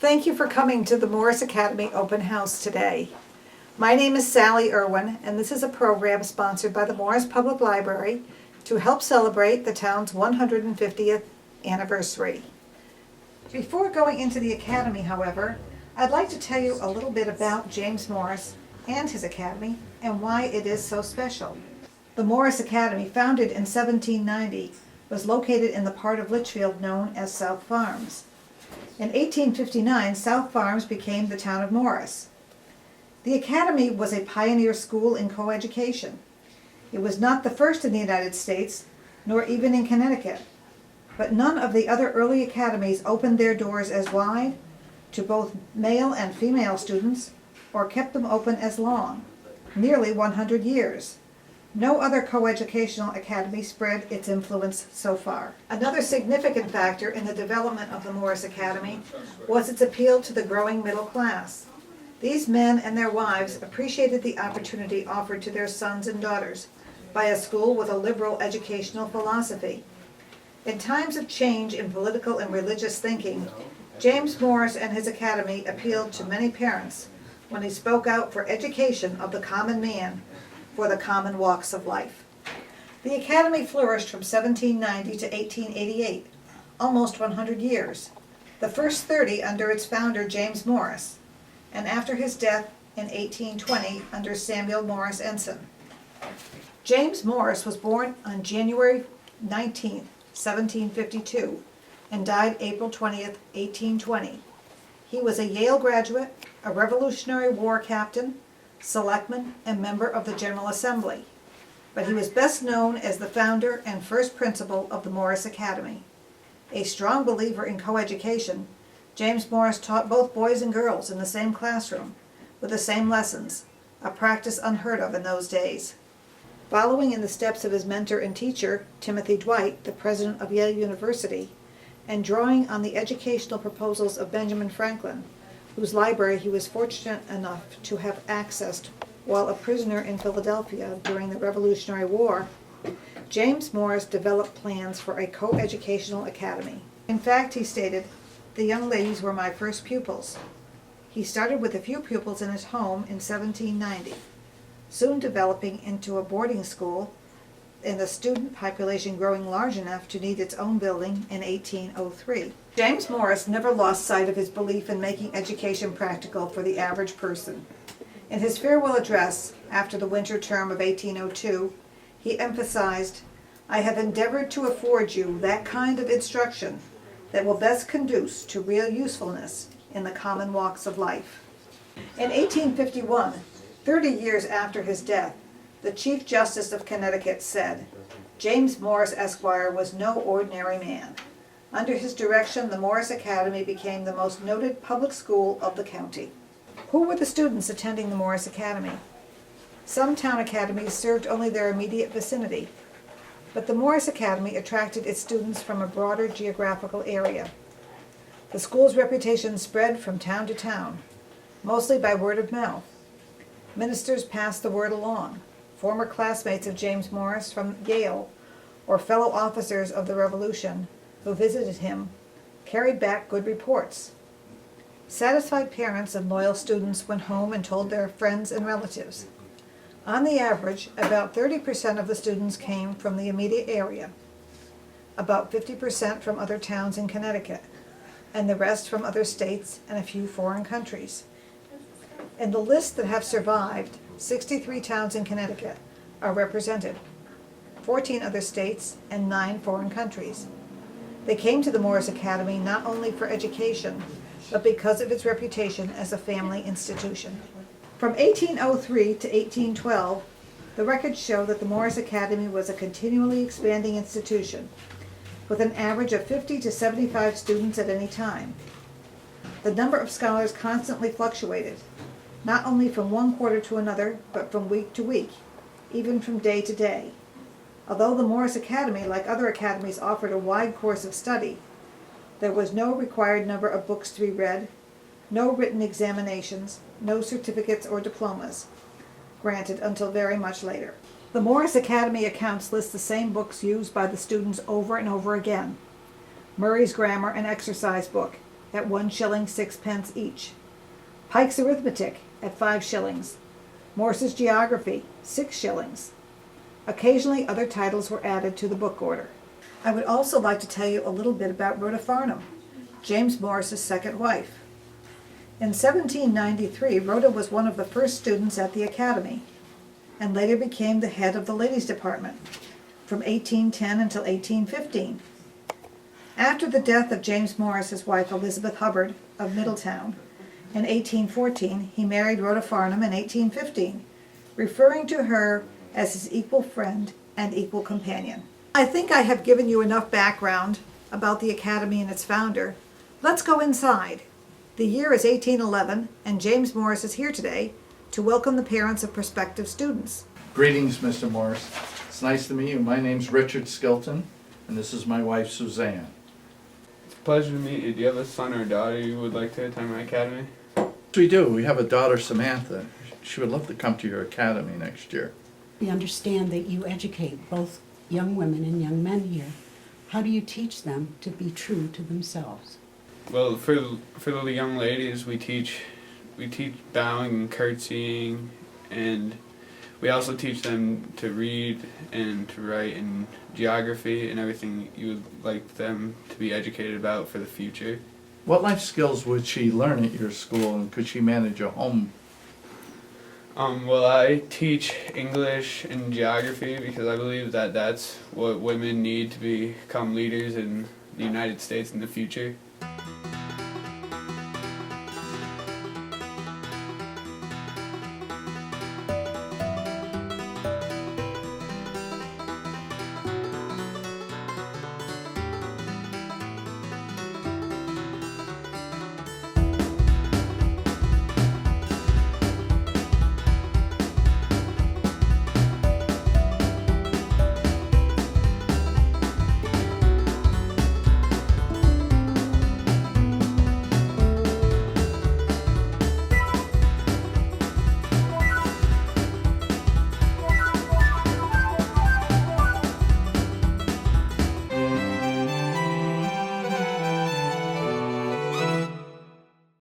Thank you for coming to the Morris Academy Open House today. My name is Sally Irwin, and this is a program sponsored by the Morris Public Library to help celebrate the town's 150th anniversary. Before going into the Academy, however, I'd like to tell you a little bit about James Morris and his Academy and why it is so special. The Morris Academy, founded in 1790, was located in the part of Litchfield known as South Farms. In 1859, South Farms became the town of Morris. The Academy was a pioneer school in coeducation. It was not the first in the United States, nor even in Connecticut, but none of the other early academies opened their doors as wide to both male and female students, or kept them open as long, nearly 100 years. No other coeducational academy spread its influence so far. Another significant factor in the development of the Morris Academy was its appeal to the growing middle class. These men and their wives appreciated the opportunity offered to their sons and daughters by a school with a liberal educational philosophy. In times of change in political and religious thinking, James Morris and his academy appealed to many parents when he spoke out for education of the common man for the common walks of life. The Academy flourished from 1790 to 1888, almost 100 years, the first 30 under its founder James Morris, and after his death in 1820 under Samuel Morris Ensign. James Morris was born on January 19, 1752, and died April 20, 1820. He was a Yale graduate, a Revolutionary War captain, selectman, and member of the General Assembly, but he was best known as the founder and first principal of the Morris Academy. A strong believer in coeducation, James Morris taught both boys and girls in the same classroom, with the same lessons, a practice unheard of in those days. Following in the steps of his mentor and teacher, Timothy Dwight, the president of Yale University, and drawing on the educational proposals of Benjamin Franklin, whose library he was fortunate enough to have accessed while a prisoner in Philadelphia during the Revolutionary War, James Morris developed plans for a co-educational academy. In fact, he stated, "The young ladies were my first pupils." He started with a few pupils in his home in 1790, soon developing into a boarding school and the student population growing large enough to need its own building in 1803. James Morris never lost sight of his belief in making education practical for the average person. In his farewell address after the winter term of 1802, he emphasized, "I have endeavored to afford you that kind of instruction that will best conduce to real usefulness in the common walks of life." In 1851, 30 years after his death, the Chief Justice of Connecticut said, "James Morris, Esquire, was no ordinary man." Under his direction, the Morris Academy became the most noted public school of the county. Who were the students attending the Morris Academy? Some town academies served only their immediate vicinity, but the Morris Academy attracted its students from a broader geographical area. The school's reputation spread from town to town, mostly by word of mouth. Ministers passed the word along. Former classmates of James Morris from Yale, or fellow officers of the Revolution who visited him, carried back good reports. Satisfied parents and loyal students went home and told their friends and relatives. On the average, about 30% of the students came from the immediate area, about 50% from other towns in Connecticut, and the rest from other states and a few foreign countries. In the lists that have survived, 63 towns in Connecticut are represented, 14 other states, and 9 foreign countries. They came to the Morris Academy not only for education, but because of its reputation as a family institution. From 1803 to 1812, the records show that the Morris Academy was a continually expanding institution, with an average of 50 to 75 students at any time. The number of scholars constantly fluctuated, not only from one quarter to another, but from week to week, even from day to day. Although the Morris Academy, like other academies, offered a wide course of study, there was no required number of books to be read, no written examinations, no certificates or diplomas granted until very much later. The Morris Academy accounts list the same books used by the students over and over again: Murray's Grammar and Exercise Book, at 1 shilling 6 pence each. Pike's Arithmetic at 5 shillings. Morse's Geography, 6 shillings. Occasionally other titles were added to the book order. I would also like to tell you a little bit about Rhoda Farnham, James Morris's second wife. In 1793, Rhoda was one of the first students at the Academy, and later became the head of the ladies' department from 1810 until 1815. After the death of James Morris, his wife Elizabeth Hubbard of Middletown, in 1814, he married Rhoda Farnham in 1815, referring to her as his equal friend and equal companion. I think I have given you enough background about the Academy and its founder. Let's go inside. The year is 1811, and James Morris is here today to welcome the parents of prospective students. Greetings, Mr. Morris. It's nice to meet you. My name's Richard Skilton, and this is my wife, Suzanne. It's a pleasure to meet you. Do you have a son or a daughter you would like to attend my academy? We do. We have a daughter, Samantha. She would love to come to your academy next year. We understand that you educate both young women and young men here. How do you teach them to be true to themselves? Well, for the young ladies, we teach bowing and curtsying, and we also teach them to read and to write and geography and everything you would like them to be educated about for the future. What life skills would she learn at your school, and could she manage a home? Well, I teach English and geography because I believe that that's what women need to become leaders in the United States in the future.